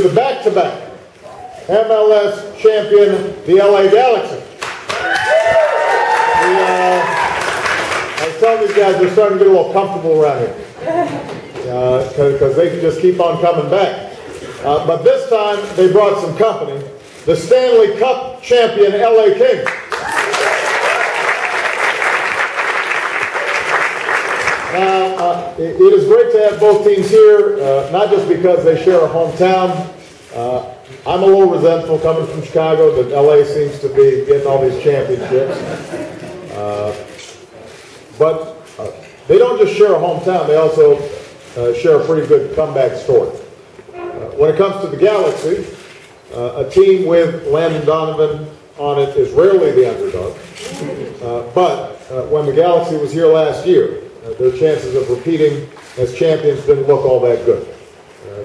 to the back-to-back MLS champion, the LA Galaxy. I was telling these guys they're starting to get a little comfortable around here because they can just keep on coming back. But this time they brought some company. The Stanley Cup champion LA Kings. Now, it is great to have both teams here, not just because they share a hometown. I'm a little resentful coming from Chicago that LA seems to be getting all these championships. But they don't just share a hometown, they also share a pretty good comeback story. When it comes to the Galaxy, a team with Landon Donovan on it is rarely the underdog. But when the Galaxy was here last year, their chances of repeating as champions didn't look all that good.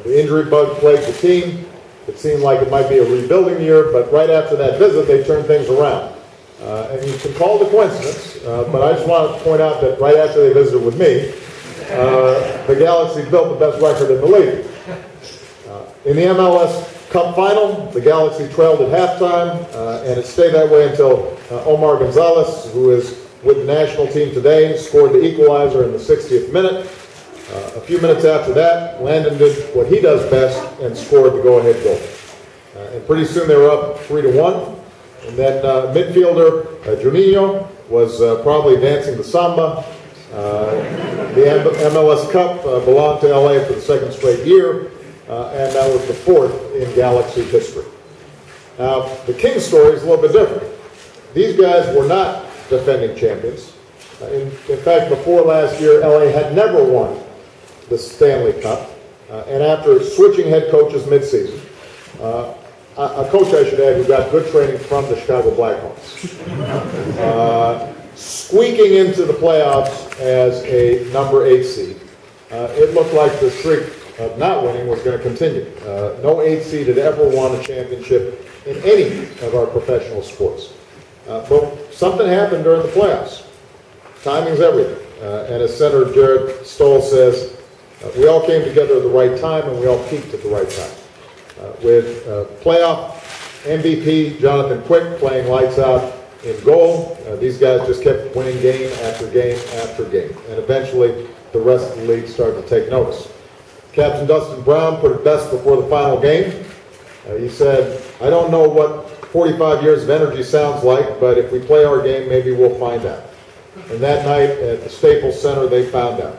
The injury bug plagued the team. It seemed like it might be a rebuilding year, but right after that visit, they turned things around. And you can call it a coincidence, but I just want to point out that right after they visited with me, the Galaxy built the best record in the league. In the MLS Cup final, the Galaxy trailed at halftime, and it stayed that way until Omar Gonzalez, who is with the national team today, scored the equalizer in the 60th minute. A few minutes after that, Landon did what he does best and scored the go-ahead goal. And pretty soon they were up 3-1. And then midfielder Juninho was probably dancing the samba. The MLS Cup belonged to LA for the second straight year, and that was the fourth in Galaxy history. Now, the Kings story is a little bit different. These guys were not defending champions. In fact, before last year, LA had never won the Stanley Cup. And after switching head coaches midseason, a coach, I should add, who got good training from the Chicago Blackhawks, squeaking into the playoffs as a number 8 seed, it looked like the streak of not winning was going to continue. No 8 seed had ever won a championship in any of our professional sports. But something happened during the playoffs. Timing's everything. And as Senator Jared Stoll says, we all came together at the right time and we all peaked at the right time. With playoff MVP Jonathan Quick playing lights out in goal, these guys just kept winning game after game after game. And eventually the rest of the league started to take notice. Captain Dustin Brown put it best before the final game. He said, I don't know what 45 years of energy sounds like, but if we play our game, maybe we'll find out. And that night at the Staples Center, they found out.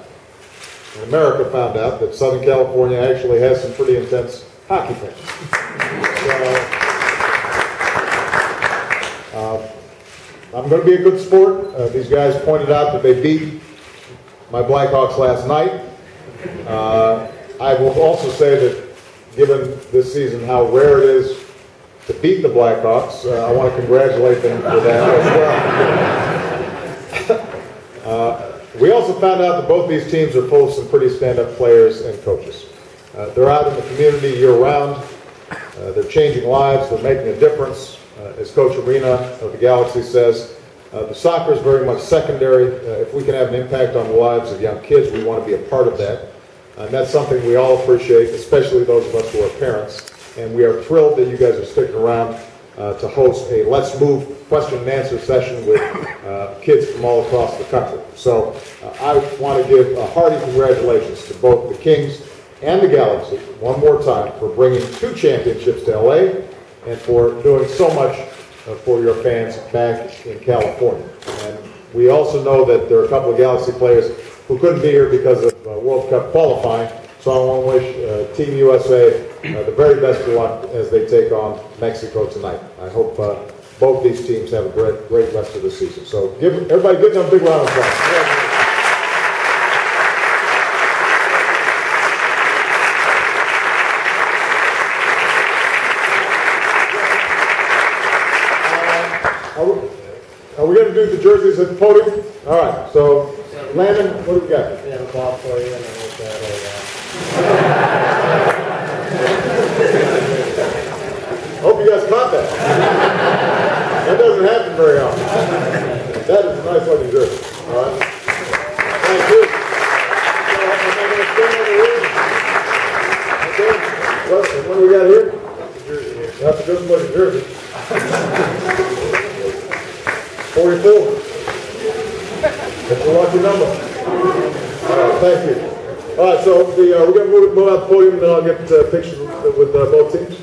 And America found out that Southern California actually has some pretty intense hockey fans. So, I'm going to be a good sport. These guys pointed out that they beat my Blackhawks last night. I will also say that given this season how rare it is to beat the Blackhawks, I want to congratulate them for that as well. We also found out that both these teams are full of some pretty stand-up players and coaches. They're out in the community year-round. They're changing lives. They're making a difference. As Coach Arena of the Galaxy says, the soccer is very much secondary. If we can have an impact on the lives of young kids, we want to be a part of that. And that's something we all appreciate, especially those of us who are parents. And we are thrilled that you guys are sticking around to host a Let's Move question and answer session with kids from all across the country. So I want to give a hearty congratulations to both the Kings and the Galaxy one more time for bringing 2 championships to LA and for doing so much for your fans back in California. And we also know that there are a couple of Galaxy players who couldn't be here because of World Cup qualifying. So I want to wish Team USA the very best of luck as they take on Mexico tonight. I hope both these teams have a great rest of the season. So give everybody give them a big round of applause. Are we going to do the jerseys at the podium? All right. So, Landon, what do we got? We have a ball for you, and then we'll go Hope you guys caught that. That doesn't happen very often. That is a nice looking jersey. All right. Thank you. So, I'm going to stand over here. Okay. What do we got here? That's a good looking jersey. 44. That's a lucky number. All right, thank you. All right, so we're going to move out the podium, and then I'll get pictures with both teams.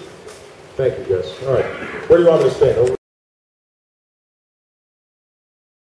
Thank you, guys. All right, where do you want me to stand? Over